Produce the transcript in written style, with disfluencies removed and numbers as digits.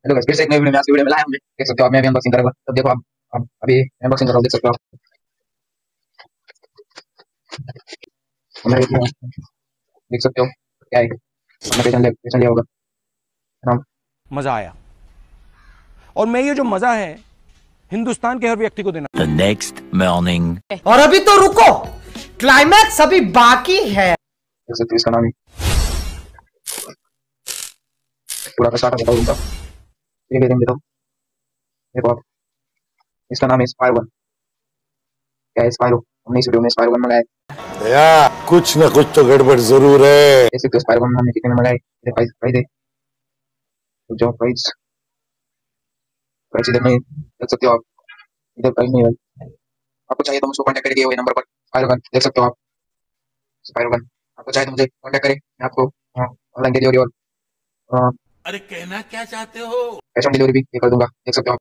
Hello guys, फिर से एक नई वीडियो में आज की वीडियो में लाया हूं। देख सकते हो आप, मैं भी अनबॉक्सिंग करूंगा। तब देखो आप अभी अनबॉक्सिंग कर रहा हूं, देख सकते हो आप। मैं देख सकते हो क्या है, अपना पेशन लिया होगा ना। मजा आया। और मैं ये जो मजा है हिंदुस्तान के हर व्यक्ति को देना। The next morning. और अभी तो रुको, क्लाइमैक्स अभी बाकी है। देख सकते हो इसका नाम ही पूरा का स्टार्ट होता है उनका। ये भेज देता हूं, देखो आप। इसका नाम है स्पाइरो वन। क्या है स्पाइरो? हमने इस वीडियो में स्पाइरो वन मंगाया। या कुछ ना कुछ तो गड़बड़ जरूर है। देख सकते हो स्पाइरो वन हमने कितने में मंगाए। प्राइस प्राइस है तो जो प्राइस प्राइस इधर नहीं देख सकते हो आप। इधर प्राइस नहीं है। आपको चाहिए तो मुझको कांटेक्ट करिए हुए नंबर पर। स्पाइरो गन देख सकते हो आप। स्पाइरो गन आपको चाहिए तो मुझे कांटेक्ट करें, मैं आपको ऑनलाइन डिलीवरी और अरे कहना क्या चाहते हो? कैश ऑन डिलीवरी भी कर दूंगा, देख सकते हो आप।